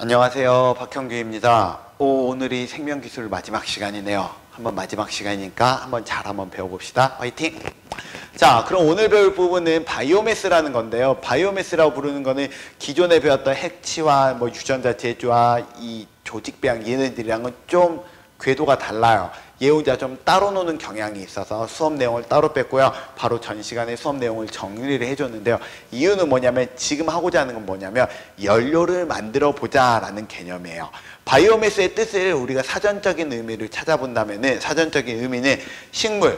안녕하세요. 박형규입니다. 오늘이 생명기술 마지막 시간이네요. 한번 마지막 시간이니까 한번 배워봅시다. 화이팅! 자, 그럼 오늘 배울 부분은 바이오매스라는 건데요. 바이오매스라고 부르는 거는 기존에 배웠던 핵치와 유전자 제조와 이 조직배양 얘네들이랑은 좀 궤도가 달라요. 얘 혼자 좀 따로 노는 경향이 있어서 수업 내용을 따로 뺐고요. 바로 전 시간에 수업 내용을 정리를 해줬는데요. 이유는 뭐냐면 지금 하고자 하는 건 뭐냐면 연료를 만들어 보자 라는 개념이에요. 바이오매스의 뜻을 우리가 사전적인 의미를 찾아본다면은 사전적인 의미는 식물,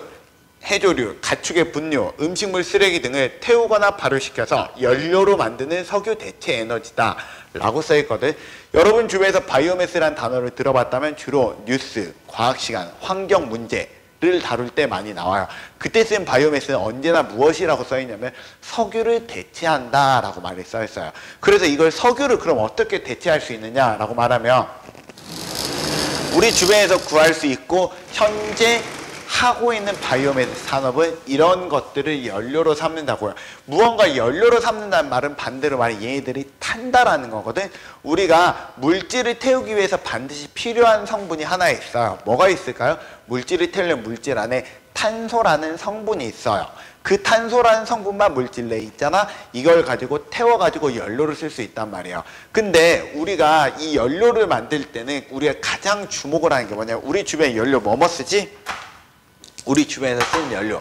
해조류, 가축의 분뇨, 음식물 쓰레기 등을 태우거나 발효시켜서 연료로 만드는 석유 대체 에너지다 라고 써있거든. 여러분 주변에서 바이오매스라는 단어를 들어봤다면 주로 뉴스, 과학시간, 환경 문제를 다룰 때 많이 나와요. 그때 쓴 바이오매스는 언제나 무엇이라고 써있냐면 석유를 대체한다 라고 말이 써있어요. 그래서 이걸 석유를 그럼 어떻게 대체할 수 있느냐 라고 말하면 우리 주변에서 구할 수 있고 현재 하고 있는 바이오매스 산업은 이런 것들을 연료로 삼는다고요. 무언가 연료로 삼는다는 말은 반대로 말해 얘네들이 탄다라는 거거든. 우리가 물질을 태우기 위해서 반드시 필요한 성분이 하나 있어요. 뭐가 있을까요? 물질을 태우려면 물질 안에 탄소라는 성분이 있어요. 그 탄소라는 성분만 물질 내에 있잖아. 이걸 가지고 태워가지고 연료를 쓸 수 있단 말이에요. 근데 우리가 이 연료를 만들 때는 우리가 가장 주목을 하는 게 뭐냐면 우리 주변에 연료 뭐뭐 쓰지? 우리 주변에서 쓰는 연료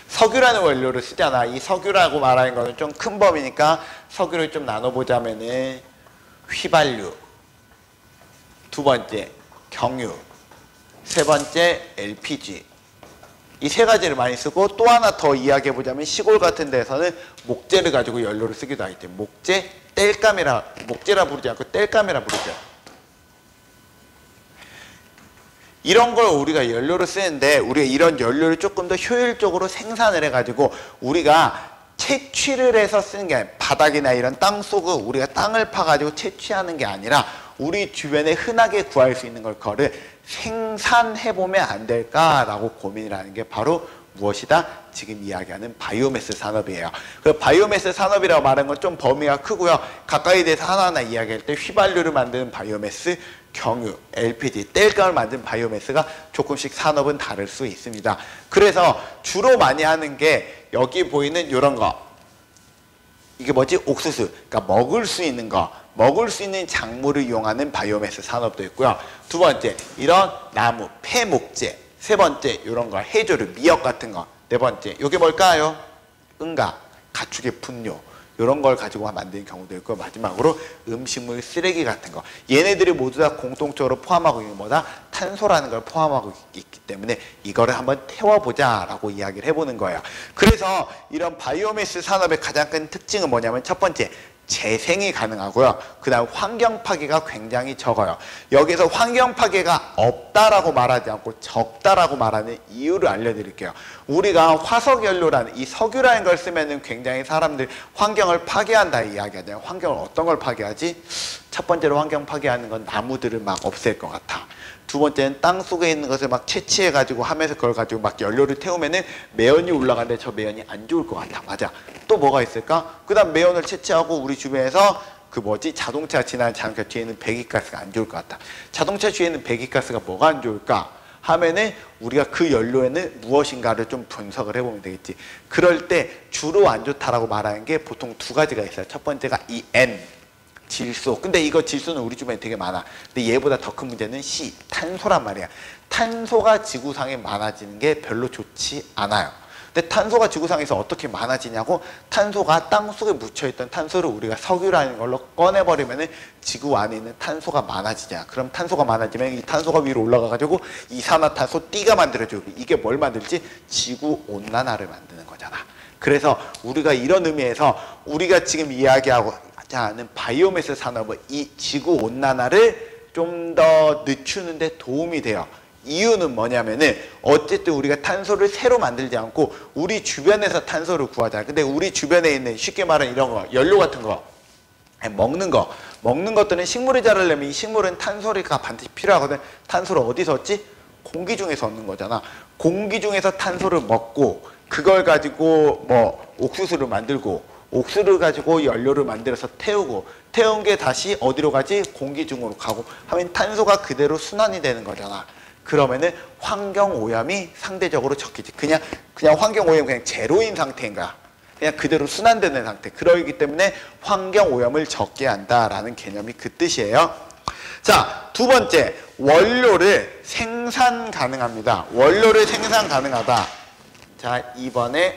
석유라는 원료를 쓰잖아. 이 석유라고 말하는 거는 좀 큰 범위니까 석유를 좀 나눠보자면은 휘발유, 두 번째 경유, 세 번째 LPG 이 세 가지를 많이 쓰고 또 하나 더 이야기해보자면 시골 같은 데서는 목재를 가지고 연료를 쓰기도 하기 때문에 목재, 목재라 부르지 않고 땔감이라 부르죠. 이런 걸 우리가 연료로 쓰는데 우리가 이런 연료를 조금 더 효율적으로 생산을 해가지고 우리가 채취를 해서 쓰는 게 아니라 바닥이나 이런 땅속을 우리가 땅을 파가지고 채취하는 게 아니라 우리 주변에 흔하게 구할 수 있는 거를 생산해보면 안 될까라고 고민을 하는 게 바로 무엇이다? 지금 이야기하는 바이오매스 산업이에요. 그 바이오매스 산업이라고 말하는 건 좀 범위가 크고요. 가까이 대해서 하나하나 이야기할 때 휘발유를 만드는 바이오매스, 경유, LPG, 땔감을 만든 바이오매스가 조금씩 산업은 다를 수 있습니다. 그래서 주로 많이 하는 게 여기 보이는 이런 거. 이게 뭐지? 옥수수. 그러니까 먹을 수 있는 거. 먹을 수 있는 작물을 이용하는 바이오매스 산업도 있고요. 두 번째, 이런 나무, 폐목재. 세 번째, 이런 거, 해조류, 미역 같은 거. 네 번째, 이게 뭘까요? 응가, 가축의 분뇨. 이런 걸 가지고 만드는 경우도 있고 마지막으로 음식물 쓰레기 같은 거. 얘네들이 모두 다 공통적으로 포함하고 있는 뭐다? 탄소라는 걸 포함하고 있기 때문에 이거를 한번 태워보자 라고 이야기를 해보는 거예요. 그래서 이런 바이오매스 산업의 가장 큰 특징은 뭐냐면 첫 번째, 재생이 가능하고요. 그 다음 환경 파괴가 굉장히 적어요. 여기서 환경 파괴가 없다라고 말하지 않고 적다라고 말하는 이유를 알려드릴게요. 우리가 화석연료라는 이 석유라는 걸 쓰면은 굉장히 사람들 환경을 파괴한다 이야기하잖아요. 환경을 어떤 걸 파괴하지? 첫 번째로 환경 파괴하는 건 나무들을 막 없앨 것 같아. 두 번째는 땅속에 있는 것을 막 채취해가지고 하면서 그걸 가지고 막 연료를 태우면은 매연이 올라가는데 저 매연이 안 좋을 것 같아. 맞아. 또 뭐가 있을까? 그 다음 매연을 채취하고 우리 주변에서 그 뭐지? 자동차 지나는 자동차 뒤에는 배기가스가 안 좋을 것 같아. 자동차 뒤에는 배기가스가 뭐가 안 좋을까? 하면은 우리가 그 연료에는 무엇인가를 좀 분석을 해보면 되겠지. 그럴 때 주로 안 좋다라고 말하는 게 보통 두 가지가 있어요. 첫 번째가 이 N. 질소. 근데 이거 질소는 우리 주변에 되게 많아. 근데 얘보다 더 큰 문제는 C, 탄소란 말이야. 탄소가 지구상에 많아지는 게 별로 좋지 않아요. 근데 탄소가 지구상에서 어떻게 많아지냐고 탄소가 땅속에 묻혀있던 탄소를 우리가 석유라는 걸로 꺼내버리면 지구 안에 있는 탄소가 많아지냐. 그럼 탄소가 많아지면 이 탄소가 위로 올라가가지고 이산화탄소 D가 만들어지고 이게 뭘 만들지? 지구온난화를 만드는 거잖아. 그래서 우리가 이런 의미에서 우리가 지금 이야기하고 하는 바이오매스 산업은 이 지구온난화를 좀 더 늦추는데 도움이 돼요. 이유는 뭐냐면은 어쨌든 우리가 탄소를 새로 만들지 않고 우리 주변에서 탄소를 구하잖아요. 근데 우리 주변에 있는 쉽게 말하는 이런 거, 연료 같은 거, 먹는 것들은 식물이 자라려면 이 식물은 탄소가 반드시 필요하거든. 탄소를 어디서 얻지? 공기 중에서 얻는 거잖아. 공기 중에서 탄소를 먹고 그걸 가지고 뭐 옥수수를 만들고 옥수를 가지고 연료를 만들어서 태운 게 다시 어디로 가지? 공기 중으로 가고 하면 탄소가 그대로 순환이 되는 거잖아. 그러면은 환경 오염이 상대적으로 적겠지. 그냥 환경 오염 그냥 제로인 상태인 거야. 그냥 그대로 순환되는 상태. 그러기 때문에 환경 오염을 적게 한다라는 개념이 그 뜻이에요. 자, 두 번째, 원료를 생산 가능합니다. 원료를 생산 가능하다. 자, 2번에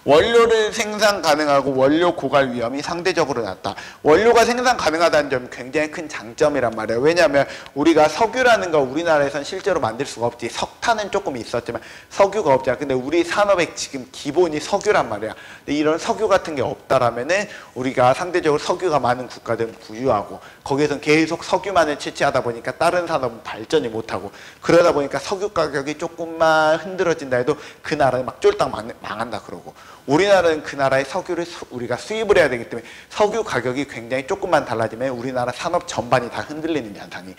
원료를 생산 가능하고 원료 고갈 위험이 상대적으로 낮다. 원료가 생산 가능하다는 점이 굉장히 큰 장점이란 말이에요. 왜냐하면 우리가 석유라는 거 우리나라에선 실제로 만들 수가 없지. 석탄은 조금 있었지만 석유가 없잖아. 근데 우리 산업의 지금 기본이 석유란 말이야. 근데 이런 석유 같은 게 없다라면은 우리가 상대적으로 석유가 많은 국가들은 부유하고 거기에선 계속 석유만을 채취하다 보니까 다른 산업은 발전이 못하고 그러다 보니까 석유 가격이 조금만 흔들어진다 해도 그 나라는 막 쫄딱 망한다 그러고 우리나라는 그 나라의 석유를 우리가 수입을 해야 되기 때문에 석유 가격이 굉장히 조금만 달라지면 우리나라 산업 전반이 다 흔들리는 현상이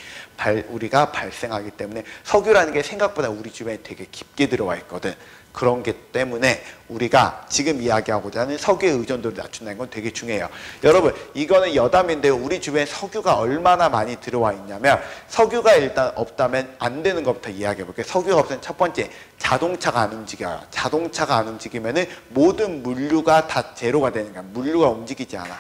우리가 발생하기 때문에 석유라는 게 생각보다 우리 주변에 되게 깊게 들어와 있거든. 그런 게 때문에 우리가 지금 이야기하고자 하는 석유의 의존도를 낮춘다는 건 되게 중요해요. 여러분, 이거는 여담인데요. 우리 주변에 석유가 얼마나 많이 들어와 있냐면 석유가 일단 없다면 안 되는 것부터 이야기해 볼게요. 석유가 없으면 첫 번째, 자동차가 안 움직여요. 자동차가 안 움직이면은 모든 물류가 다 제로가 되는 거야. 물류가 움직이지 않아.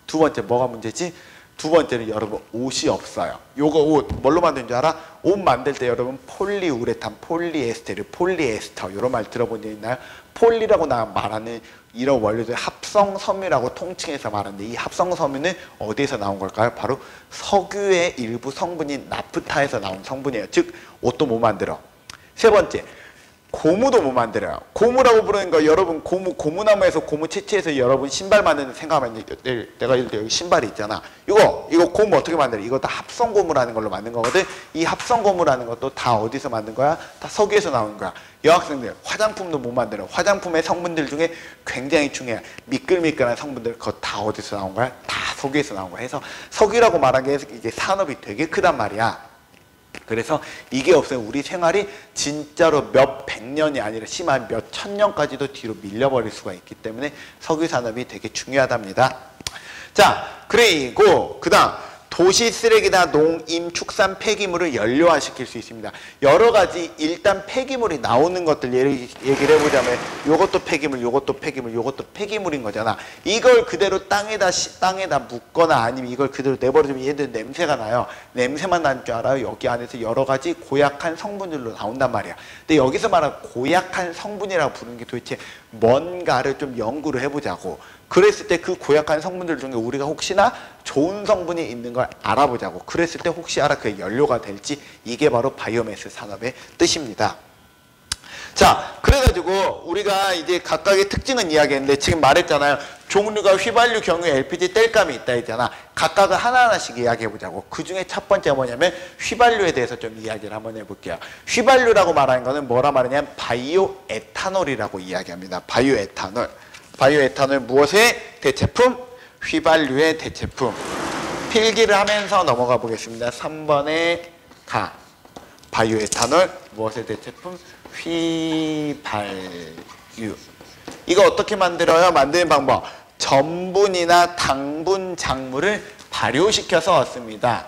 두 번째, 뭐가 문제지? 두 번째는 여러분, 옷이 없어요. 요거 옷 뭘로 만드는 줄 알아? 옷 만들 때 여러분 폴리우레탄, 폴리에스테르, 폴리에스터 이런 말 들어본 적 있나요? 폴리라고 말하는 이런 원료들 합성섬유라고 통칭해서 말하는데 이 합성섬유는 어디에서 나온 걸까요? 바로 석유의 일부 성분인 나프타에서 나온 성분이에요. 즉 옷도 못 만들어. 세 번째, 고무도 못 만들어요. 고무라고 부르는 거 여러분 고무나무에서 고무 채취해서 여러분 신발 만드는 생각하면 내가 이럴 때 여기 신발이 있잖아. 이거 고무 어떻게 만들어? 이거 다 합성고무라는 걸로 만든 거거든. 이 합성고무라는 것도 다 어디서 만든 거야? 다 석유에서 나온 거야. 여학생들 화장품도 못 만들어. 화장품의 성분들 중에 굉장히 중요해. 미끌미끌한 성분들 그거 다 어디서 나온 거야? 다 석유에서 나온 거야. 해서 석유라고 말한 게 이게 산업이 되게 크단 말이야. 그래서 이게 없으면 우리 생활이 진짜로 몇 백 년이 아니라 심한 몇 천 년까지도 뒤로 밀려버릴 수가 있기 때문에 석유 산업이 되게 중요하답니다. 자, 그리고 그 다음 도시 쓰레기나 농임 축산 폐기물을 연료화시킬 수 있습니다. 여러 가지 일단 폐기물이 나오는 것들 얘기를 해보자면 요것도 폐기물, 요것도 폐기물, 요것도 폐기물인 거잖아. 이걸 그대로 땅에다 묻거나 아니면 이걸 그대로 내버려두면 얘들 냄새가 나요. 냄새만 나는 줄 알아요? 여기 안에서 여러 가지 고약한 성분들로 나온단 말이야. 근데 여기서 말하는 고약한 성분이라고 부르는 게 도대체 뭔가를 좀 연구를 해보자고. 그랬을 때 그 고약한 성분들 중에 우리가 혹시나 좋은 성분이 있는 걸 알아보자고. 그랬을 때 혹시 알아 그게 연료가 될지. 이게 바로 바이오매스 산업의 뜻입니다. 자, 그래가지고 우리가 이제 각각의 특징은 이야기했는데 지금 말했잖아요. 종류가 휘발유, 경유, LPG, 땔감이 있다 했잖아. 각각을 하나하나씩 이야기해보자고. 그 중에 첫 번째 뭐냐면 휘발유에 대해서 좀 이야기를 한번 해볼게요. 휘발유라고 말하는 거는 뭐라 말하냐면 바이오 에탄올이라고 이야기합니다. 바이오 에탄올. 바이오 에탄올 무엇의 대체품? 휘발유의 대체품. 필기를 하면서 넘어가 보겠습니다. 3번에 가. 바이오 에탄올 무엇의 대체품? 휘발유. 이거 어떻게 만들어요? 만드는 방법. 전분이나 당분 작물을 발효시켜서 얻습니다.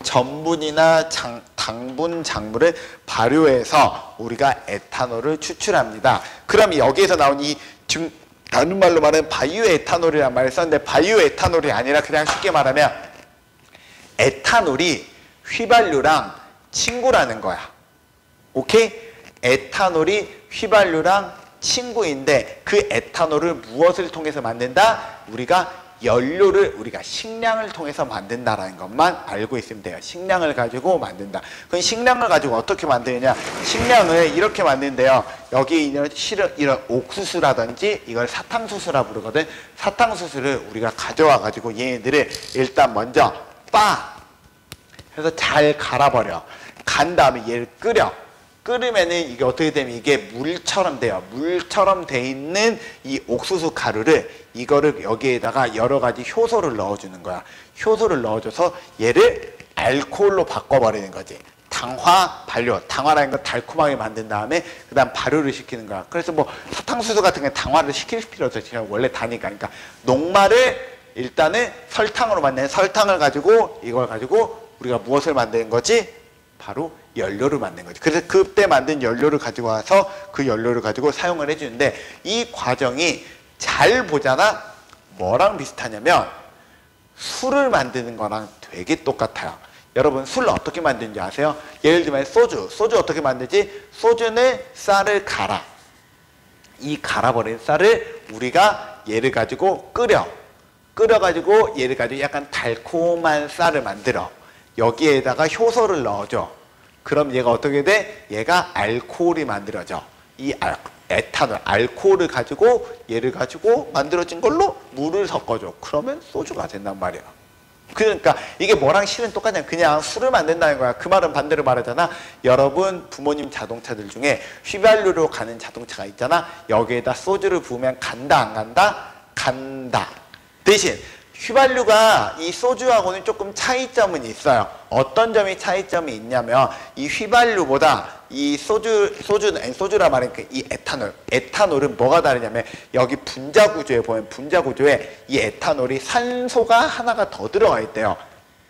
전분이나 당분 작물을 발효해서 우리가 에탄올을 추출합니다. 그럼 여기에서 나온 이 다른 말로 말하면 바이오 에탄올이라는 말을 썼는데 바이오 에탄올이 아니라 그냥 쉽게 말하면 에탄올이 휘발유랑 친구라는 거야. 오케이? 에탄올이 휘발유랑 친구인데 그 에탄올을 무엇을 통해서 만든다? 우리가 연료를 우리가 식량을 통해서 만든다라는 것만 알고 있으면 돼요. 식량을 가지고 만든다. 그럼 식량을 가지고 어떻게 만드느냐? 식량을 이렇게 만드는데요. 여기 있는 이런 옥수수라든지 이걸 사탕수수라 부르거든. 사탕수수를 우리가 가져와 가지고 얘네들을 일단 먼저 해서 잘 갈아버려. 간 다음에 얘를 끓으면은 이게 어떻게 되면 이게 물처럼 돼요. 물처럼 돼 있는 이 옥수수 가루를 이거를 여기에다가 여러 가지 효소를 넣어주는 거야. 효소를 넣어줘서 얘를 알코올로 바꿔버리는 거지. 당화, 발효. 당화라는 건 달콤하게 만든 다음에 그 다음 발효를 시키는 거야. 그래서 뭐 사탕수수 같은 게 당화를 시킬 필요 없어요. 지금 원래 다니까. 그러니까 녹말을 일단은 설탕으로 만든 설탕을 가지고 이걸 가지고 우리가 무엇을 만드는 거지? 바로 연료를 만든 거지. 그래서 그때 만든 연료를 가지고 와서 그 연료를 가지고 사용을 해주는데 이 과정이 잘 보잖아. 뭐랑 비슷하냐면 술을 만드는 거랑 되게 똑같아요. 여러분 술 어떻게 만드는지 아세요? 예를 들면 소주 어떻게 만들지? 소주는 쌀을 갈아. 이 갈아버린 쌀을 우리가 얘를 가지고 끓여가지고 얘를 가지고 약간 달콤한 쌀을 만들어. 여기에다가 효소를 넣어줘. 그럼 얘가 어떻게 돼? 얘가 알코올이 만들어져. 이 에탄올, 알코올을 가지고 얘를 가지고 만들어진 걸로 물을 섞어줘. 그러면 소주가 된단 말이야. 그러니까 이게 뭐랑 실은 똑같냐. 그냥 술을 만든다는 거야. 그 말은 반대로 말하잖아. 여러분 부모님 자동차들 중에 휘발유로 가는 자동차가 있잖아. 여기에다 소주를 부으면 간다 안 간다? 간다. 대신 휘발유가 이 소주하고는 조금 차이점은 있어요. 어떤 점이 차이점이 있냐면 이 휘발유보다 이 소주라 말하니까 이 에탄올은 뭐가 다르냐면 여기 분자 구조에 보면 분자 구조에 이 에탄올이 산소가 하나가 더 들어가 있대요.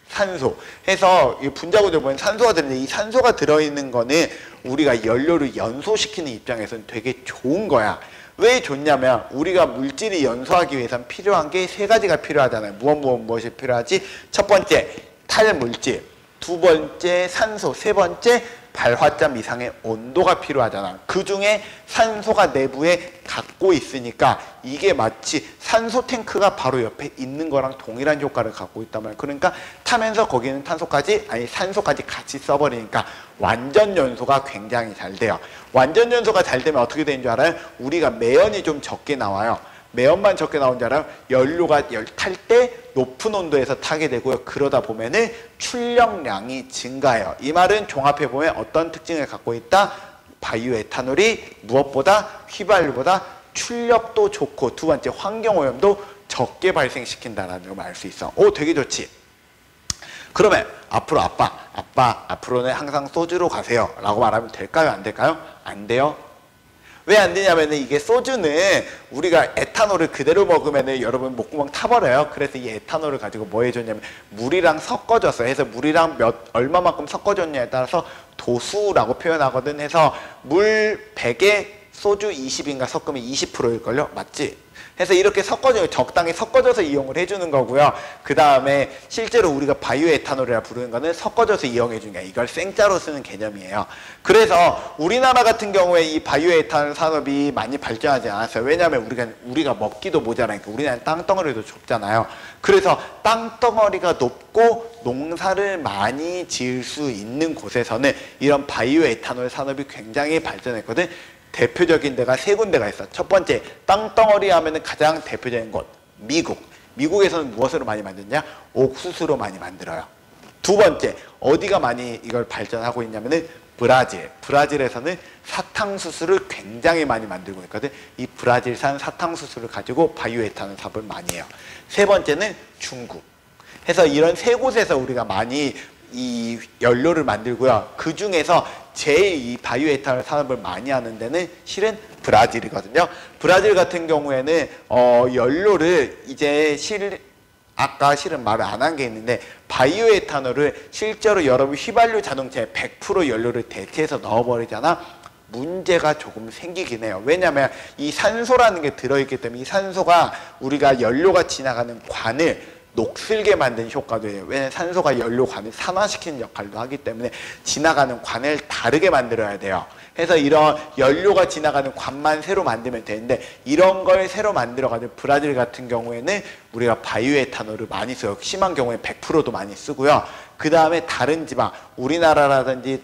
산소. 해서 이 분자 구조에 보면 산소가 들어있는데 이 산소가 들어있는 거는 우리가 연료를 연소시키는 입장에서는 되게 좋은 거야. 왜 좋냐면 우리가 물질이 연소하기 위해서는 필요한 게 세 가지가 필요하잖아요. 무엇이 필요하지? 첫 번째 탈물질, 두 번째 산소, 세 번째 발화점 이상의 온도가 필요하잖아. 그 중에 산소가 내부에 갖고 있으니까 이게 마치 산소 탱크가 바로 옆에 있는 거랑 동일한 효과를 갖고 있단 말이야. 그러니까 타면서 거기는 산소까지 같이 써버리니까 완전 연소가 굉장히 잘 돼요. 완전 연소가 잘 되면 어떻게 되는 줄 알아요? 우리가 매연이 좀 적게 나와요. 매연만 적게 나온 줄 알아요? 연료가 탈 때 높은 온도에서 타게 되고요. 그러다 보면은 출력량이 증가해요. 이 말은 종합해보면 어떤 특징을 갖고 있다? 바이오에탄올이 무엇보다 휘발유보다 출력도 좋고 두 번째 환경오염도 적게 발생시킨다는 걸 알 수 있어. 오, 되게 좋지. 그러면 앞으로 앞으로는 항상 소주로 가세요 라고 말하면 될까요? 안 될까요? 안 돼요. 왜 안 되냐면 이게 소주는 우리가 에탄올을 그대로 먹으면 여러분 목구멍 타버려요. 그래서 이 에탄올을 가지고 뭐 해줬냐면 물이랑 섞어줬어요. 해서 물이랑 얼마만큼 섞어줬냐에 따라서 도수라고 표현하거든. 해서 물 100에 소주 20인가 섞으면 20%일걸요? 맞지? 해서 이렇게 적당히 섞어줘서 이용을 해주는 거고요. 그 다음에 실제로 우리가 바이오에탄올이라 부르는 거는 섞어줘서 이용해주는 게 이걸 생짜로 쓰는 개념이에요. 그래서 우리나라 같은 경우에 이 바이오에탄올 산업이 많이 발전하지 않았어요. 왜냐하면 우리가 먹기도 모자라니까. 우리나라는 땅덩어리도 좁잖아요. 그래서 땅덩어리가 높고 농사를 많이 지을 수 있는 곳에서는 이런 바이오에탄올 산업이 굉장히 발전했거든. 대표적인 데가 세 군데가 있어. 첫 번째, 땅덩어리 하면은 가장 대표적인 곳, 미국. 미국에서는 무엇으로 많이 만드냐? 옥수수로 많이 만들어요. 두 번째, 어디가 많이 이걸 발전하고 있냐면은 브라질. 브라질에서는 사탕수수를 굉장히 많이 만들고 있거든. 이 브라질산 사탕수수를 가지고 바이오에탄올 사업을 많이 해요. 세 번째는 중국. 해서 이런 세 곳에서 우리가 많이 이 연료를 만들고요. 그 중에서 제일 이 바이오에탄올 산업을 많이 하는 데는 실은 브라질이거든요. 브라질 같은 경우에는 연료를 이제 아까 실은 말을 안 한 게 있는데 바이오에탄올을 실제로 여러분 휘발유 자동차에 100% 연료를 대체해서 넣어버리잖아. 문제가 조금 생기긴 해요. 왜냐하면 이 산소라는 게 들어있기 때문에 이 산소가 우리가 연료가 지나가는 관을 녹슬게 만드는 효과도 해요. 왜냐하면 산소가 연료관을 산화시키는 역할도 하기 때문에 지나가는 관을 다르게 만들어야 돼요. 그래서 이런 연료가 지나가는 관만 새로 만들면 되는데 이런 걸 새로 만들어가지고 브라질 같은 경우에는 우리가 바이오에탄올을 많이 써요. 심한 경우에 100%도 많이 쓰고요. 그 다음에 다른 지방, 우리나라라든지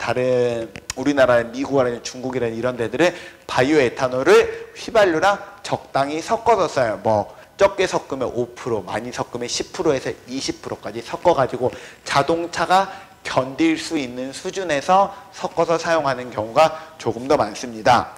우리나라, 미국이라든지 중국이라든지 이런 데들은 바이오에탄올을 휘발유랑 적당히 섞어서 써요. 적게 섞으면 5%, 많이 섞으면 10%에서 20%까지 섞어가지고 자동차가 견딜 수 있는 수준에서 섞어서 사용하는 경우가 조금 더 많습니다.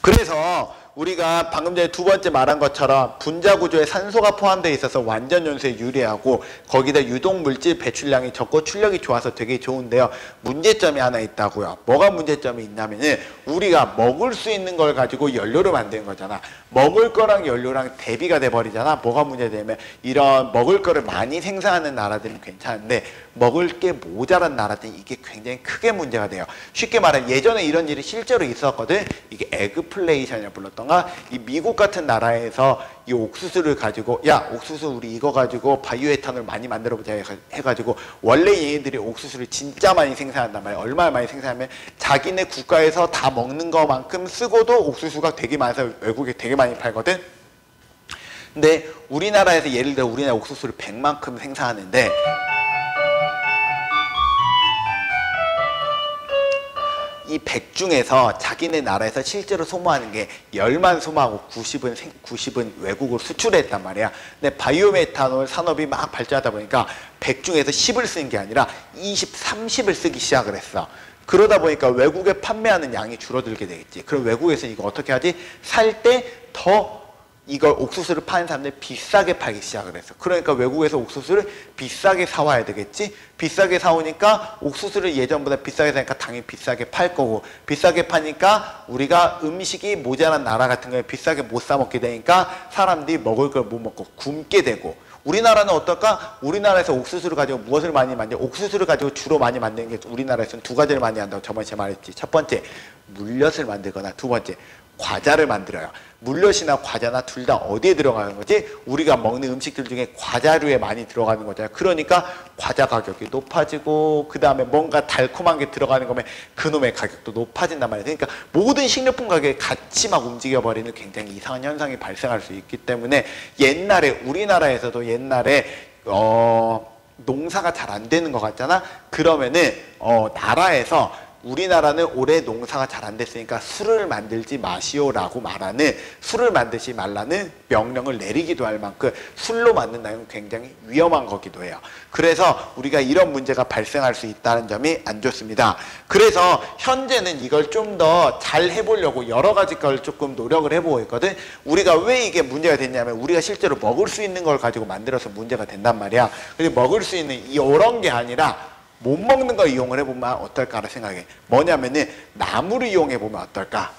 그래서 우리가 방금 전에 두 번째 말한 것처럼 분자 구조에 산소가 포함되어 있어서 완전 연소에 유리하고 거기다 유독 물질 배출량이 적고 출력이 좋아서 되게 좋은데요. 문제점이 하나 있다고요. 뭐가 문제점이 있냐면은 우리가 먹을 수 있는 걸 가지고 연료를 만드는 거잖아. 먹을 거랑 연료랑 대비가 돼 버리잖아. 뭐가 문제되냐면 이런 먹을 거를 많이 생산하는 나라들은 괜찮은데 먹을 게 모자란 나라들은 이게 굉장히 크게 문제가 돼요. 쉽게 말하면 예전에 이런 일이 실제로 있었거든. 이게 에그플레이션이라 불렀던가. 이 미국 같은 나라에서 이 옥수수를 가지고 야 옥수수 우리 이거 가지고 바이오에탄올 많이 만들어보자 해가지고 원래 얘네들이 옥수수를 진짜 많이 생산한단 말이야. 얼마나 많이 생산하면 자기네 국가에서 다 먹는 것만큼 쓰고도 옥수수가 되게 많아서 외국에 되게 많이 팔거든. 근데 우리나라에서 예를 들어 우리나라 옥수수를 100만큼 생산하는데 이 100 중에서 자기네 나라에서 실제로 소모하는 게 10만 소모하고 90은 외국으로 수출했단 말이야. 근데 바이오메탄올 산업이 막 발전하다 보니까 100 중에서 10을 쓰는 게 아니라 20, 30을 쓰기 시작을 했어. 그러다 보니까 외국에 판매하는 양이 줄어들게 되겠지. 그럼 외국에서 이거 어떻게 하지? 살 때 더 이걸 옥수수를 파는 사람들이 비싸게 팔기 시작을 했어. 그러니까 외국에서 옥수수를 비싸게 사와야 되겠지. 비싸게 사오니까 옥수수를 예전보다 비싸게 사니까 당연히 비싸게 팔 거고, 비싸게 파니까 우리가 음식이 모자란 나라 같은 거에 비싸게 못 사 먹게 되니까 사람들이 먹을 걸 못 먹고 굶게 되고, 우리나라는 어떨까? 우리나라에서 옥수수를 가지고 무엇을 많이 만들어? 옥수수를 가지고 주로 많이 만드는 게 우리나라에서는 두 가지를 많이 한다고 저번에 제가 말했지. 첫 번째, 물엿을 만들거나 두 번째, 과자를 만들어요. 물엿이나 과자나 둘 다 어디에 들어가는 거지? 우리가 먹는 음식들 중에 과자류에 많이 들어가는 거잖아요. 그러니까 과자 가격이 높아지고 그 다음에 뭔가 달콤한 게 들어가는 거면 그놈의 가격도 높아진단 말이에요. 그러니까 모든 식료품 가격이 같이 막 움직여버리는 굉장히 이상한 현상이 발생할 수 있기 때문에 옛날에 우리나라에서도 옛날에 농사가 잘 안 되는 것 같잖아. 그러면은 나라에서 우리나라는 올해 농사가 잘 안 됐으니까 술을 만들지 마시오라고 말하는, 술을 만들지 말라는 명령을 내리기도 할 만큼 술로 만든다는 건 굉장히 위험한 거기도 해요. 그래서 우리가 이런 문제가 발생할 수 있다는 점이 안 좋습니다. 그래서 현재는 이걸 좀 더 잘 해보려고 여러 가지 걸 조금 노력을 해보고 있거든. 우리가 왜 이게 문제가 됐냐면 우리가 실제로 먹을 수 있는 걸 가지고 만들어서 문제가 된단 말이야. 근데 먹을 수 있는 이런 게 아니라 못 먹는 거 이용을 해보면 어떨까라는 생각해. 뭐냐면은 나무를 이용해보면 어떨까?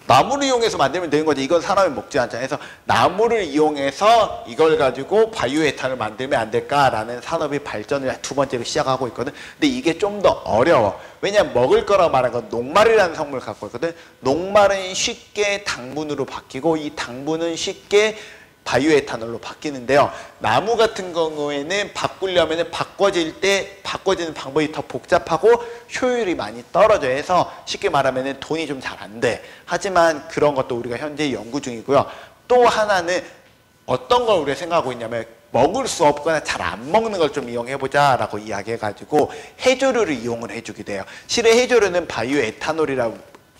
나무를 이용해서 만들면 되는 거지. 이건 사람이 먹지 않잖아. 그래서 나무를 이용해서 이걸 가지고 바이오에탄을 만들면 안 될까라는 산업이 발전을 두 번째로 시작하고 있거든. 근데 이게 좀 더 어려워. 왜냐면 먹을 거라고 말한 건 녹말이라는 성분을 갖고 있거든. 녹말은 쉽게 당분으로 바뀌고 이 당분은 쉽게 바이오에탄올로 바뀌는데요. 나무 같은 경우에는 바꾸려면 바꿔지는 방법이 더 복잡하고 효율이 많이 떨어져 해서 쉽게 말하면 돈이 좀 잘 안 돼. 하지만 그런 것도 우리가 현재 연구 중이고요. 또 하나는 어떤 걸 우리가 생각하고 있냐면 먹을 수 없거나 잘 안 먹는 걸 좀 이용해보자 라고 이야기해가지고 해조류를 이용을 해주게 돼요. 실은 해조류는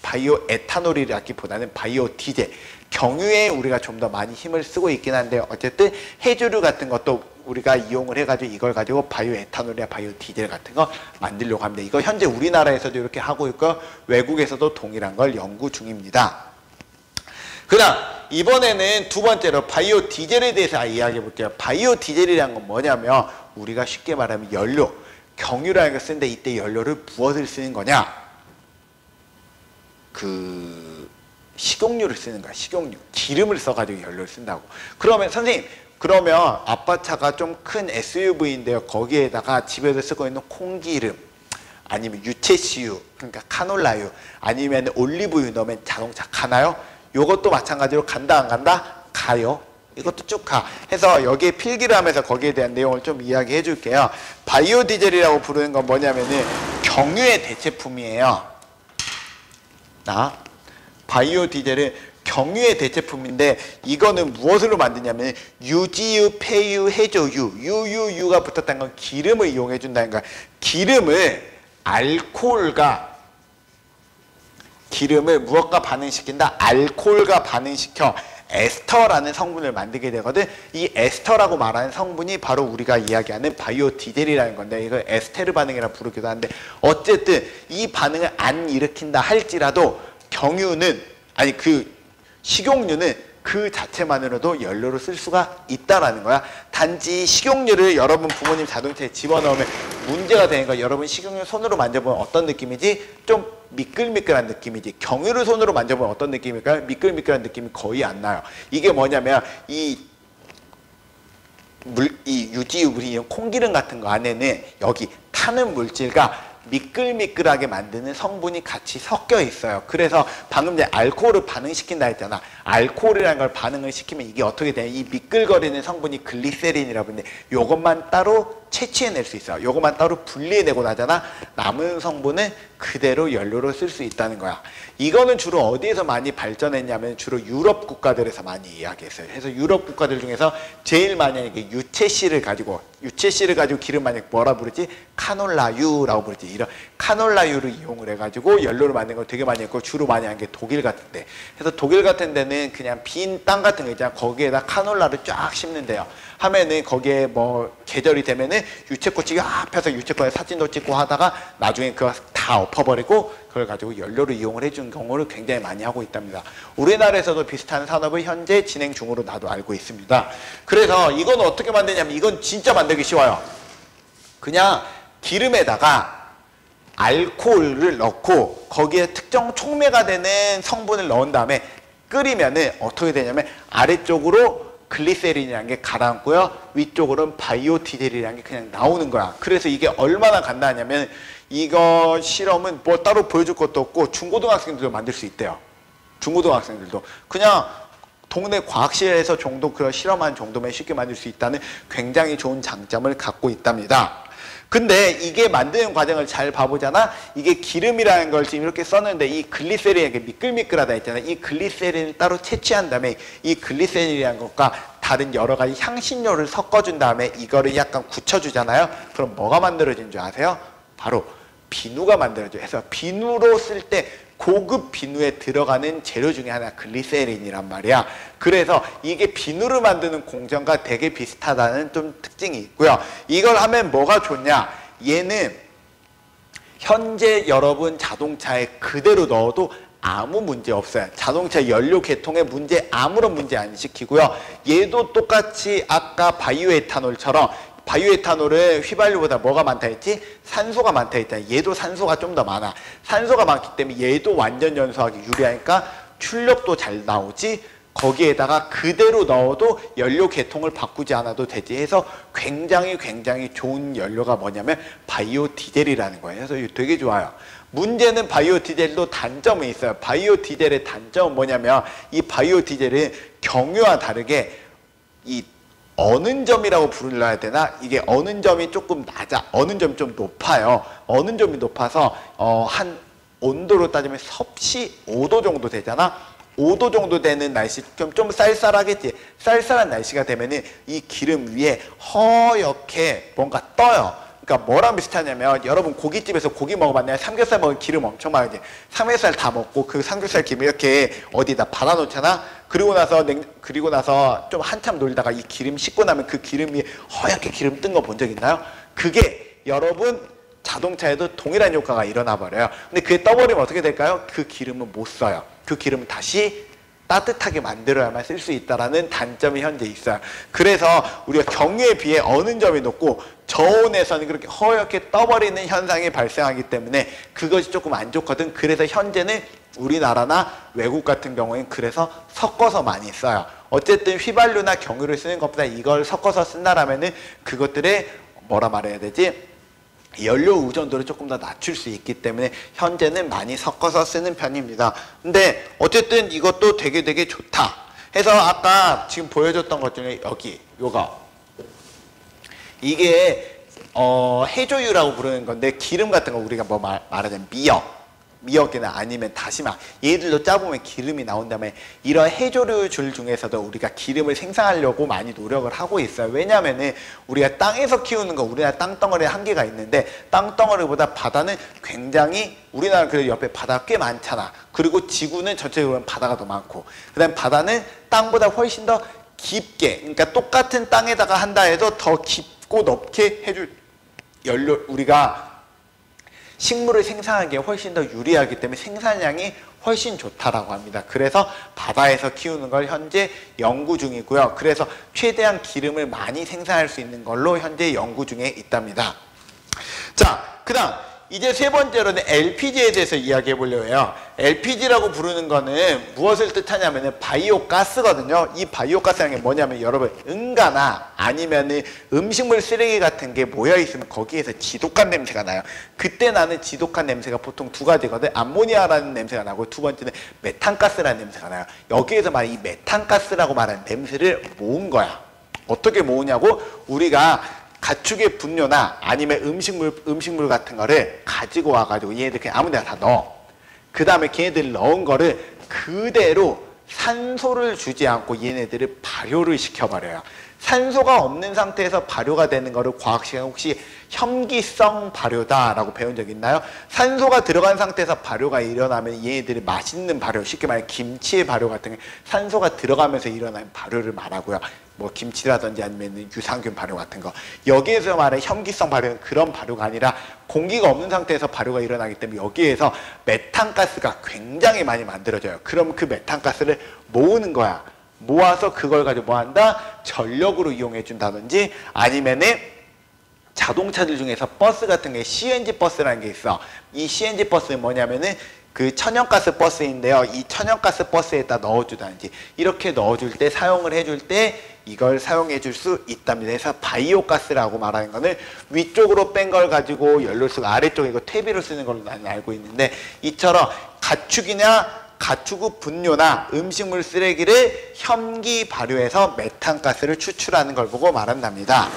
바이오에탄올이라기보다는 바이오디젤, 경유에 우리가 좀 더 많이 힘을 쓰고 있긴 한데 어쨌든 해조류 같은 것도 우리가 이용을 해가지고 이걸 가지고 바이오에탄올이나 바이오디젤 같은 거 만들려고 합니다. 이거 현재 우리나라에서도 이렇게 하고 있고 외국에서도 동일한 걸 연구 중입니다. 그 다음 이번에는 두 번째로 바이오디젤에 대해서 이야기해 볼게요. 바이오디젤이라는 건 뭐냐면 우리가 쉽게 말하면 연료, 경유라는 걸 쓰는데 이때 연료를 무엇을 쓰는 거냐? 식용유를 쓰는 거야. 식용유. 기름을 써가지고 연료를 쓴다고. 그러면 선생님, 그러면 아빠 차가 좀 큰 SUV인데요. 거기에다가 집에서 쓰고 있는 콩기름, 아니면 유채씨유, 그러니까 카놀라유, 아니면 올리브유 넣으면 자동차 가나요? 요것도 마찬가지로 간다 안 간다? 가요. 이것도 쭉 가. 해서 여기에 필기를 하면서 거기에 대한 내용을 좀 이야기해 줄게요. 바이오디젤이라고 부르는 건 뭐냐면은 경유의 대체품이에요. 바이오디젤은 경유의 대체품인데 이거는 무엇으로 만드냐면 유지유, 폐유, 해조유, 유가 붙었다는 건 기름을 이용해 준다는 거야. 기름을 무엇과 반응시킨다? 알코올과 반응시켜 에스터라는 성분을 만들게 되거든. 이 에스터라고 말하는 성분이 바로 우리가 이야기하는 바이오디젤이라는 건데 이걸 에스테르 반응이라 부르기도 하는데 어쨌든 이 반응을 안 일으킨다 할지라도 경유는 식용유는 그 자체만으로도 연료로 쓸 수가 있다라는 거야. 단지 식용유를 여러분 부모님 자동차에 집어넣으면 문제가 되는 거야. 여러분 식용유 손으로 만져보면 어떤 느낌이지? 좀 미끌미끌한 느낌이지. 경유를 손으로 만져보면 어떤 느낌일까요? 미끌미끌한 느낌이 거의 안 나요. 이게 뭐냐면 이 유지유불이 콩기름 같은 거 안에는 여기 타는 물질과 미끌미끌하게 만드는 성분이 같이 섞여 있어요. 그래서 방금 전에 알코올을 반응시킨다 했잖아. 알코올이라는 걸 반응을 시키면 이게 어떻게 되냐. 이 미끌거리는 성분이 글리세린이라고 하는데 요것만 따로 채취해낼 수 있어요. 요것만 따로 분리해내고 나잖아. 남은 성분은 그대로 연료로 쓸 수 있다는 거야. 이거는 주로 어디에서 많이 발전했냐면 주로 유럽 국가들에서 많이 이야기했어요. 그래서 유럽 국가들 중에서 제일 많이 이게 유채씨를 가지고 기름 만약 뭐라 부르지? 카놀라유라고 부르지. 이런 카놀라유를 이용을 해가지고 연료를 만든 걸 되게 많이 했고 주로 많이 한 게 독일 같은 데. 그래서 독일 같은 데는 그냥 빈 땅 같은 거 있잖아. 거기에다 카놀라를 쫙 심는데요. 하면은 거기에 뭐 계절이 되면은 유채꽃이 앞에서 유채꽃에 사진도 찍고 하다가 나중에 그거 다 엎어버리고 그걸 가지고 연료를 이용을 해준 경우를 굉장히 많이 하고 있답니다. 우리나라에서도 비슷한 산업을 현재 진행 중으로 나도 알고 있습니다. 그래서 이건 어떻게 만드냐면 이건 진짜 만들기 쉬워요. 그냥 기름에다가 알코올을 넣고 거기에 특정 촉매가 되는 성분을 넣은 다음에 끓이면은 어떻게 되냐면 아래쪽으로 글리세린이라는 게 가라앉고요. 위쪽으로는 바이오디젤이라는 게 그냥 나오는 거야. 그래서 이게 얼마나 간단하냐면 이거 실험은 뭐 따로 보여줄 것도 없고 중고등학생들도 만들 수 있대요. 중고등학생들도. 그냥 동네 과학실에서 정도 그런 실험한 정도면 쉽게 만들 수 있다는 굉장히 좋은 장점을 갖고 있답니다. 근데 이게 만드는 과정을 잘 봐보잖아. 이게 기름이라는 걸 지금 이렇게 썼는데 이 글리세린이 이렇게 미끌미끌하다 했잖아. 이 글리세린을 따로 채취한 다음에 이 글리세린이라는 것과 다른 여러 가지 향신료를 섞어준 다음에 이거를 약간 굳혀주잖아요. 그럼 뭐가 만들어진 줄 아세요? 바로 비누가 만들어져요. 그래서 비누로 쓸 때 고급 비누에 들어가는 재료 중에 하나 글리세린이란 말이야. 그래서 이게 비누를 만드는 공정과 되게 비슷하다는 좀 특징이 있고요. 이걸 하면 뭐가 좋냐? 얘는 현재 여러분 자동차에 그대로 넣어도 아무 문제 없어요. 자동차 연료 개통에 아무런 문제 안 시키고요. 얘도 똑같이 아까 바이오에탄올처럼 바이오에탄올은 휘발유보다 뭐가 많다 했지? 산소가 많다 했잖아. 얘도 산소가 좀 더 많아. 산소가 많기 때문에 얘도 완전 연소하기 유리하니까 출력도 잘 나오지. 거기에다가 그대로 넣어도 연료 계통을 바꾸지 않아도 되지 해서 굉장히 좋은 연료가 뭐냐면 바이오디젤이라는 거예요. 그래서 이거 되게 좋아요. 문제는 바이오디젤도 단점이 있어요. 바이오디젤의 단점은 뭐냐면 이 바이오디젤은 경유와 다르게 이 어는 점이라고 부르려야 되나? 이게 어는 점이 조금 낮아. 어는 점이 좀 높아요. 어는 점이 높아서 한 온도로 따지면 섭씨 5도 정도 되잖아. 5도 정도 되는 날씨 좀 쌀쌀하겠지. 쌀쌀한 날씨가 되면은 이 기름 위에 허옇게 뭔가 떠요. 그러니까 뭐랑 비슷하냐면 여러분 고깃집에서 고기 먹어봤나요? 삼겹살 먹으면 기름 엄청 많이. 삼겹살 다 먹고 그 삼겹살 기름 이렇게 어디다 발라놓잖아. 그리고 나서 좀 한참 놀다가 이 기름 씻고 나면 그 기름 위에 허옇게 기름 뜬 거 본 적 있나요? 그게 여러분 자동차에도 동일한 효과가 일어나 버려요. 근데 그게 떠버리면 어떻게 될까요? 그 기름은 못 써요. 그 기름은 다시 따뜻하게 만들어야만 쓸 수 있다는 단점이 현재 있어요. 그래서 우리가 경유에 비해 어는 점이 높고 저온에서는 그렇게 허옇게 떠버리는 현상이 발생하기 때문에 그것이 조금 안 좋거든. 그래서 현재는 우리나라나 외국 같은 경우에는 그래서 섞어서 많이 써요. 어쨌든 휘발유나 경유를 쓰는 것보다 이걸 섞어서 쓴다라면은 그것들의 뭐라 말해야 되지? 연료 의존도를 조금 더 낮출 수 있기 때문에 현재는 많이 섞어서 쓰는 편입니다. 근데 어쨌든 이것도 되게 좋다 해서 아까 지금 보여줬던 것 중에 여기 요거 이게 해조유라고 부르는 건데 기름 같은 거 우리가 뭐 말하자면 미역이나 아니면 다시마 얘들도 짜보면 기름이 나온 다음에 이런 해조류줄 중에서도 우리가 기름을 생산하려고 많이 노력을 하고 있어요. 왜냐하면은 우리가 땅에서 키우는 거 우리나라 땅덩어리에 한계가 있는데 땅덩어리보다 바다는 굉장히 우리나라 그래도 옆에 바다가 꽤 많잖아. 그리고 지구는 전체적으로 바다가 더 많고 그 다음에 바다는 땅보다 훨씬 더 깊게 그러니까 똑같은 땅에다가 한다 해도 더 깊고 넓게 해줄 연료 우리가 식물을 생산하기에 훨씬 더 유리하기 때문에 생산량이 훨씬 좋다라고 합니다. 그래서 바다에서 키우는 걸 현재 연구 중이고요. 그래서 최대한 기름을 많이 생산할 수 있는 걸로 현재 연구 중에 있답니다. 자, 그 다음 이제 세 번째로는 LPG에 대해서 이야기해 보려고 해요. LPG라고 부르는 거는 무엇을 뜻하냐면 바이오 가스거든요. 이 바이오 가스라는 게 뭐냐면 여러분 응가나 아니면 음식물 쓰레기 같은 게 모여 있으면 거기에서 지독한 냄새가 나요. 그때 나는 지독한 냄새가 보통 두 가지거든. 암모니아라는 냄새가 나고 두 번째는 메탄가스라는 냄새가 나요. 여기에서 말이 이 메탄가스라고 말하는 냄새를 모은 거야. 어떻게 모으냐고? 우리가 가축의 분뇨나 아니면 음식물 같은 거를 가지고 와가지고 얘네들 그냥 아무 데나 다 넣어. 그 다음에 걔네들 넣은 거를 그대로 산소를 주지 않고 얘네들을 발효를 시켜버려요. 산소가 없는 상태에서 발효가 되는 거를 과학 시간에 혹시 혐기성 발효다라고 배운 적 있나요? 산소가 들어간 상태에서 발효가 일어나면 얘네들이 맛있는 발효, 쉽게 말해 김치의 발효 같은 게 산소가 들어가면서 일어나는 발효를 말하고요. 뭐 김치라든지 아니면 유산균 발효 같은 거. 여기에서 말해 혐기성 발효는 그런 발효가 아니라 공기가 없는 상태에서 발효가 일어나기 때문에 여기에서 메탄가스가 굉장히 많이 만들어져요. 그럼 그 메탄가스를 모으는 거야. 모아서 그걸 가지고 뭐 한다? 전력으로 이용해 준다든지 아니면은 자동차들 중에서 버스 같은 게 CNG 버스라는 게 있어. 이 CNG 버스는 뭐냐면은 그 천연가스 버스인데요. 이 천연가스 버스에다 넣어주다든지 이렇게 넣어줄 때 사용을 해줄 때 이걸 사용해 줄 수 있답니다. 그래서 바이오가스라고 말하는 거는 위쪽으로 뺀 걸 가지고 연료를 쓰고 아래쪽에 이거 퇴비로 쓰는 걸로 나는 알고 있는데 이처럼 가축의 분뇨나 음식물 쓰레기를 혐기 발효해서 메탄가스를 추출하는 걸 보고 말한답니다.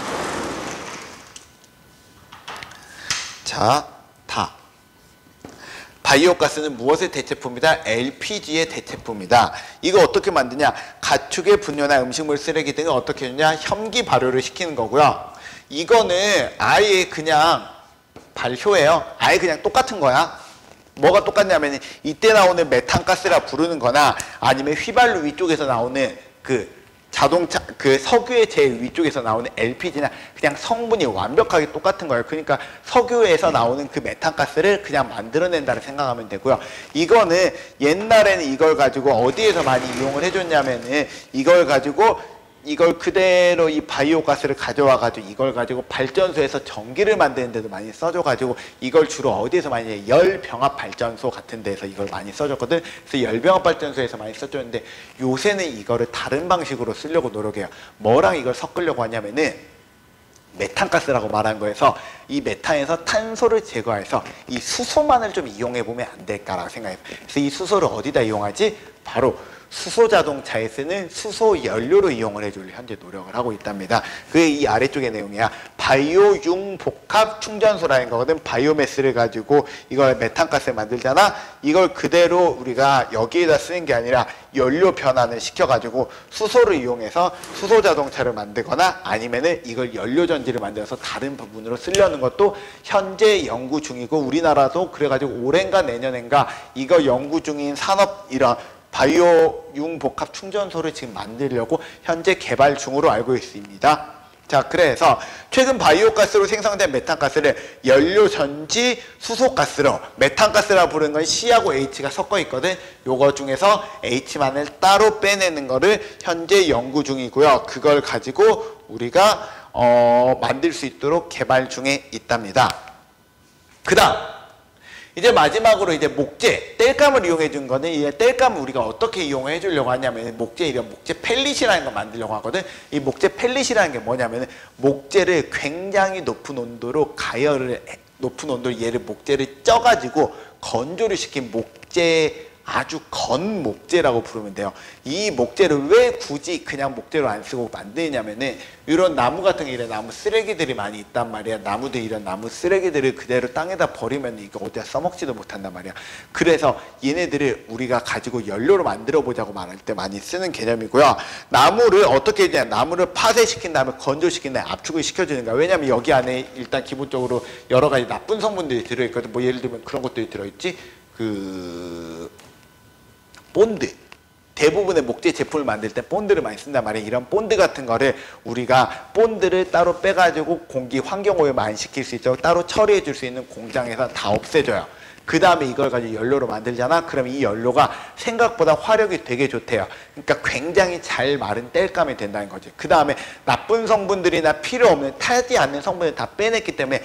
자, 바이오가스는 무엇의 대체품이다? LPG의 대체품이다. 이거 어떻게 만드냐? 가축의 분뇨나 음식물 쓰레기 등을 어떻게 해주냐? 혐기 발효를 시키는 거고요. 이거는 아예 그냥 발효예요. 아예 그냥 똑같은 거야. 뭐가 똑같냐면 이때 나오는 메탄가스라 부르는 거나 아니면 휘발유 위쪽에서 나오는 자동차 석유의 제일 위쪽에서 나오는 LPG나 그냥 성분이 완벽하게 똑같은 거예요. 그러니까 석유에서 나오는 그 메탄가스를 그냥 만들어낸다고 생각하면 되고요. 이거는 옛날에는 이걸 가지고 어디에서 많이 이용을 해줬냐면은 이걸 그대로 이 바이오가스를 가져와 가지고 이걸 가지고 발전소에서 전기를 만드는 데도 많이 써줘 가지고 이걸 주로 어디에서 많이 해? 열병합 발전소 같은 데서 이걸 많이 써줬거든. 그래서 열병합 발전소에서 많이 써줬는데 요새는 이거를 다른 방식으로 쓰려고 노력해요. 뭐랑 이걸 섞으려고 하냐면은 메탄가스라고 말한 거에서 이 메탄에서 탄소를 제거해서 이 수소만을 좀 이용해 보면 안 될까라고 생각해요. 그래서 이 수소를 어디다 이용하지? 바로 수소 자동차에 쓰는 수소 연료로 이용을 해줄 현재 노력을 하고 있답니다. 그게 이 아래쪽의 내용이야. 바이오 융복합 충전소라는 거거든. 바이오매스를 가지고 이걸 메탄가스를 만들잖아. 이걸 그대로 우리가 여기에다 쓰는 게 아니라 연료 변환을 시켜가지고 수소를 이용해서 수소 자동차를 만들거나 아니면은 이걸 연료 전지를 만들어서 다른 부분으로 쓰려는 것도 현재 연구 중이고 우리나라도 그래가지고 올해인가 내년인가 이거 연구 중인 산업 이런 바이오 융복합 충전소를 지금 만들려고 현재 개발 중으로 알고 있습니다. 자, 그래서 최근 바이오가스로 생성된 메탄가스를 연료전지 수소가스로 메탄가스라 부르는 건 C하고 H가 섞어 있거든. 요거 중에서 H만을 따로 빼내는 거를 현재 연구 중이고요. 그걸 가지고 우리가 만들 수 있도록 개발 중에 있답니다. 그 다음 이제 마지막으로 이제 목재, 땔감을 이용해 준 거는 이 땔감을 우리가 어떻게 이용해 주려고 하냐면 목재 펠릿이라는 거 만들려고 하거든. 이 목재 펠릿이라는 게 뭐냐면 목재를 굉장히 높은 온도로 얘를 목재를 쪄가지고 건조를 시킨 목재 아주 건 목재라고 부르면 돼요. 이 목재를 왜 굳이 그냥 목재로 안 쓰고 만드냐면은 이런 나무 같은 게 이런 나무 쓰레기들이 많이 있단 말이야. 나무들 이런 나무 쓰레기들을 그대로 땅에다 버리면 이거 어디다 써먹지도 못한단 말이야. 그래서 얘네들을 우리가 가지고 연료로 만들어 보자고 말할 때 많이 쓰는 개념이고요. 나무를 어떻게 했냐? 나무를 파쇄시킨 다음에 건조시킨 다음에 압축을 시켜주는 거야. 왜냐면 여기 안에 일단 기본적으로 여러 가지 나쁜 성분들이 들어있거든. 뭐 예를 들면 그런 것들이 들어있지. 본드, 대부분의 목재 제품을 만들 때 본드를 많이 쓴단 말이에요. 이런 본드 같은 거를 우리가 본드를 따로 빼가지고 공기 환경오염 안 시킬 수 있도록 따로 처리해 줄 수 있는 공장에서 다 없애줘요. 그 다음에 이걸 가지고 연료로 만들잖아. 그럼 이 연료가 생각보다 화력이 되게 좋대요. 그러니까 굉장히 잘 마른 땔감이 된다는 거지. 그 다음에 나쁜 성분들이나 필요 없는 타지 않는 성분을 다 빼냈기 때문에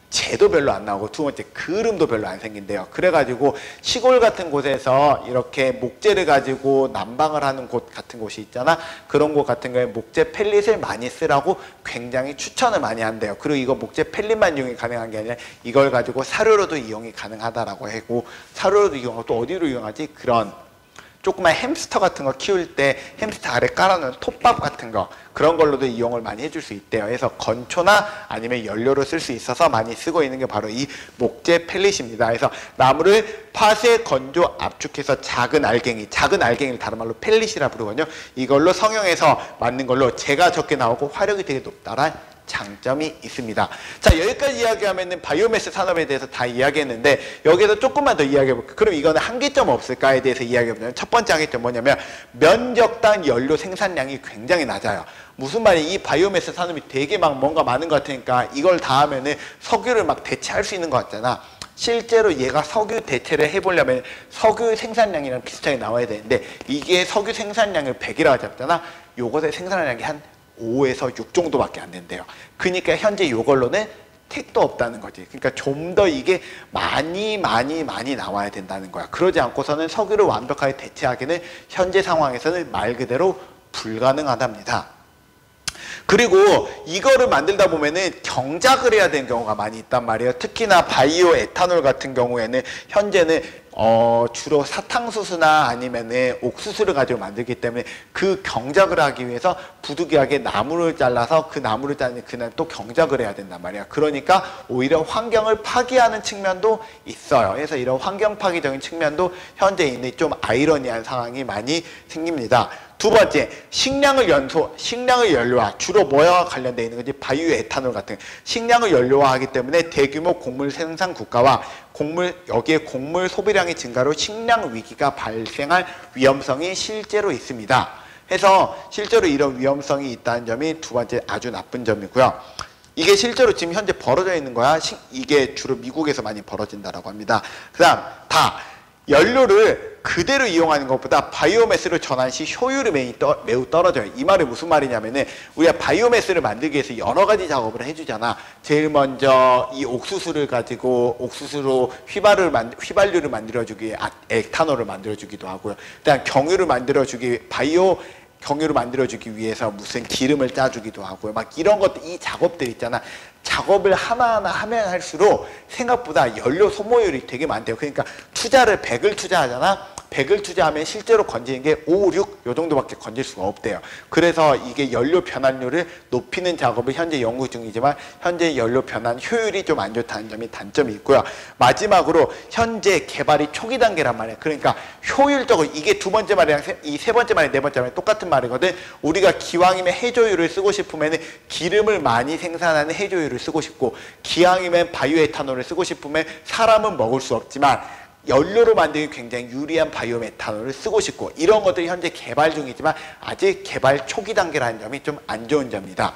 재도 별로 안 나오고, 두 번째 그름도 별로 안 생긴대요. 그래가지고 시골 같은 곳에서 이렇게 목재를 가지고 난방을 하는 곳 같은 곳이 있잖아. 그런 곳 같은 거에 목재 펠릿을 많이 쓰라고 굉장히 추천을 많이 한대요. 그리고 이거 목재 펠릿만 이용이 가능한 게 아니라 이걸 가지고 사료로도 이용이 가능하다라고 하고, 사료로도 이용하고 또 어디로 이용하지? 그런 조그만 햄스터 같은 거 키울 때 햄스터 아래 깔아놓은 톱밥 같은 거, 그런 걸로도 이용을 많이 해줄 수 있대요. 그래서 건초나 아니면 연료로 쓸 수 있어서 많이 쓰고 있는 게 바로 이 목재 펠릿입니다. 그래서 나무를 파쇄, 건조, 압축해서 작은 알갱이를 다른 말로 펠릿이라 부르거든요. 이걸로 성형해서 만든 걸로 재가 적게 나오고 화력이 되게 높다란 장점이 있습니다. 자, 여기까지 이야기하면은 바이오매스 산업에 대해서 다 이야기했는데, 여기서 조금만 더 이야기해볼게요. 그럼 이거는 한계점 없을까에 대해서 이야기해보면, 첫 번째 한계점 뭐냐면 면적당 연료 생산량이 굉장히 낮아요. 무슨 말이에요? 이 바이오매스 산업이 되게 막 뭔가 많은 것 같으니까 이걸 다 하면은 석유를 막 대체할 수 있는 것 같잖아. 실제로 얘가 석유 대체를 해보려면 석유 생산량이랑 비슷하게 나와야 되는데, 이게 석유 생산량을 100이라고 잡잖아. 요것의 생산량이 한 5에서 6 정도밖에 안 된대요. 그러니까 현재 이걸로는 택도 없다는 거지. 그러니까 좀 더 이게 많이 나와야 된다는 거야. 그러지 않고서는 석유를 완벽하게 대체하기는 현재 상황에서는 말 그대로 불가능하답니다. 그리고 이거를 만들다 보면은 경작을 해야 되는 경우가 많이 있단 말이에요. 특히나 바이오 에탄올 같은 경우에는 현재는 주로 사탕수수나 아니면은 옥수수를 가지고 만들기 때문에 그 경작을 하기 위해서 부득이하게 나무를 잘라서 그 나무를 자르는 그날 또 경작을 해야 된단 말이야. 그러니까 오히려 환경을 파괴하는 측면도 있어요. 그래서 이런 환경 파괴적인 측면도 현재 있는 좀 아이러니한 상황이 많이 생깁니다. 두 번째, 식량을 연료화, 주로 뭐와 관련되어 있는 거지? 바이오 에탄올 같은 식량을 연료화하기 때문에 대규모 곡물 생산 국가와 여기에 곡물 소비량의 증가로 식량 위기가 발생할 위험성이 실제로 있습니다. 해서 실제로 이런 위험성이 있다는 점이 두 번째 아주 나쁜 점이고요. 이게 실제로 지금 현재 벌어져 있는 거야. 이게 주로 미국에서 많이 벌어진다라고 합니다. 그 다음, 연료를 그대로 이용하는 것보다 바이오매스를 전환 시 효율이 매우 떨어져요. 이 말이 무슨 말이냐면은, 우리가 바이오매스를 만들기 위해서 여러 가지 작업을 해주잖아. 제일 먼저 이 옥수수를 가지고 옥수수로 휘발유를 만들어주기, 에탄올을 만들어주기도 하고요. 그다음 경유를 만들어주기 위해서 무슨 기름을 짜주기도 하고요. 막 이런 것들, 이 작업들 있잖아. 작업을 하나하나 하면 할수록 생각보다 연료 소모율이 되게 많대요. 그러니까 투자를 100을 투자하잖아. 100을 투자하면 실제로 건지는 게 5, 6 요 정도밖에 건질 수가 없대요. 그래서 이게 연료 변환율을 높이는 작업을 현재 연구 중이지만 현재 연료 변환 효율이 좀 안 좋다는 점이 단점이 있고요. 마지막으로 현재 개발이 초기 단계란 말이에요. 그러니까 효율적으로, 이게 두 번째 말이랑 이 세 번째 말이 네 번째 말이 똑같은 말이거든. 우리가 기왕이면 해조유를 쓰고 싶으면 기름을 많이 생산하는 해조유를 쓰고 싶고, 기왕이면 바이오에탄올을 쓰고 싶으면 사람은 먹을 수 없지만 연료로 만들기 굉장히 유리한 바이오메탄올을 쓰고 싶고, 이런 것들이 현재 개발 중이지만 아직 개발 초기 단계라는 점이 좀 안 좋은 점이다.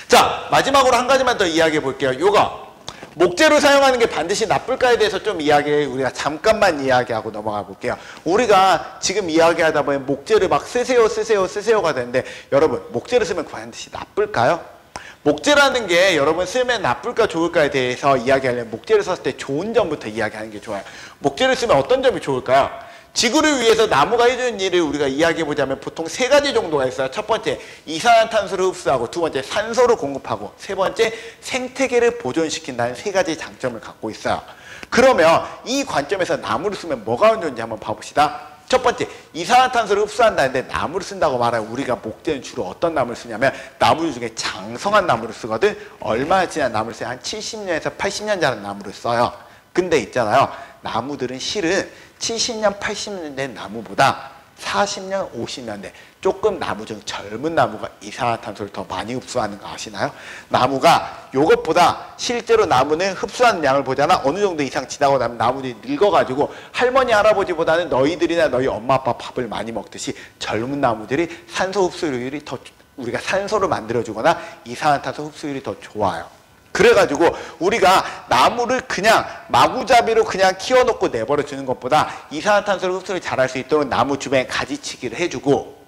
자, 마지막으로 한 가지만 더 이야기해 볼게요. 요거 목재로 사용하는 게 반드시 나쁠까에 대해서 좀 우리가 잠깐만 이야기하고 넘어가 볼게요. 우리가 지금 이야기하다 보면 목재를 막 쓰세요가 되는데, 여러분 목재를 쓰면 반드시 나쁠까요? 목재라는 게 여러분 쓰면 나쁠까 좋을까에 대해서 이야기하려면 목재를 썼을 때 좋은 점부터 이야기하는 게 좋아요. 목재를 쓰면 어떤 점이 좋을까요? 지구를 위해서 나무가 해주는 일을 우리가 이야기해보자면 보통 세 가지 정도가 있어요. 첫 번째, 이산화탄소를 흡수하고, 두 번째, 산소를 공급하고, 세 번째, 생태계를 보존시킨다는 세 가지 장점을 갖고 있어요. 그러면 이 관점에서 나무를 쓰면 뭐가 좋은지 한번 봐봅시다. 첫 번째, 이산화탄소를 흡수한다는데 나무를 쓴다고 말하면 우리가 목재는 주로 어떤 나무를 쓰냐면 나무 중에 장성한 나무를 쓰거든. 얼마나 지난 나무를 써요? 한 70년에서 80년 자란 나무를 써요. 근데 있잖아요, 나무들은 실은 70년, 80년 된 나무보다 40년, 50년 대 조금 나무 중 젊은 나무가 이산화탄소를 더 많이 흡수하는 거 아시나요? 나무가 이것보다 실제로 나무는 흡수하는 양을 보잖아. 어느 정도 이상 지나고 나면 나무들이 늙어가지고 할머니, 할아버지보다는 너희들이나 너희 엄마, 아빠 밥을 많이 먹듯이 젊은 나무들이 산소 흡수율이 더, 우리가 산소를 만들어주거나 이산화탄소 흡수율이 더 좋아요. 그래가지고 우리가 나무를 그냥 마구잡이로 그냥 키워놓고 내버려 두는 것보다 이산화탄소를 흡수를 잘할 수 있도록 나무 주변에 가지치기를 해주고,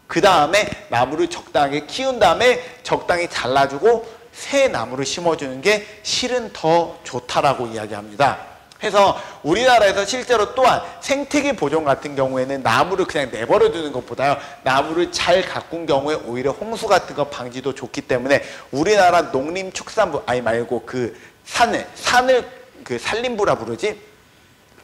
그 다음에 나무를 적당하게 키운 다음에 적당히 잘라주고 새 나무를 심어주는 게 실은 더 좋다라고 이야기합니다. 그래서 우리나라에서 실제로 또한 생태계 보존 같은 경우에는 나무를 그냥 내버려 두는 것보다요, 나무를 잘 가꾼 경우에 오히려 홍수 같은 거 방지도 좋기 때문에 우리나라 농림축산부, 아니 말고 그 산을 그 산림부라 부르지?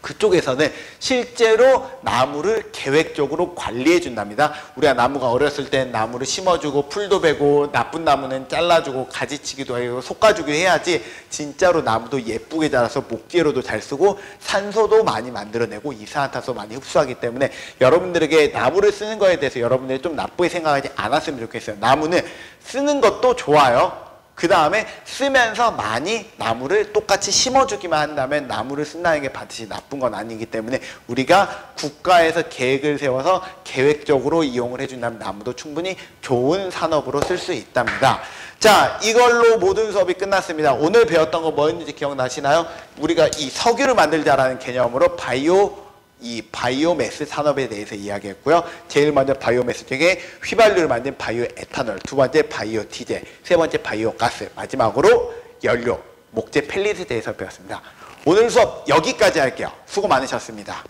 그쪽에서는 실제로 나무를 계획적으로 관리해 준답니다. 우리가 나무가 어렸을 땐 나무를 심어주고 풀도 베고 나쁜 나무는 잘라주고 가지치기도 하고 솎아주기도 해야지 진짜로 나무도 예쁘게 자라서 목재로도 잘 쓰고 산소도 많이 만들어내고 이산화탄소 많이 흡수하기 때문에 여러분들에게 나무를 쓰는 거에 대해서 여러분들이 좀 나쁘게 생각하지 않았으면 좋겠어요. 나무는 쓰는 것도 좋아요. 그 다음에 쓰면서 많이 나무를 똑같이 심어주기만 한다면 나무를 쓴다는 게 반드시 나쁜 건 아니기 때문에 우리가 국가에서 계획을 세워서 계획적으로 이용을 해준다면 나무도 충분히 좋은 산업으로 쓸 수 있답니다. 자, 이걸로 모든 수업이 끝났습니다. 오늘 배웠던 거 뭐였는지 기억나시나요? 우리가 이 석유를 만들자라는 개념으로 바이오매스 산업에 대해서 이야기했고요. 제일 먼저 바이오매스 중에 휘발유를 만든 바이오에탄올, 두 번째 바이오 디젤, 세 번째 바이오가스, 마지막으로 연료, 목재 펠릿에 대해서 배웠습니다. 오늘 수업 여기까지 할게요. 수고 많으셨습니다.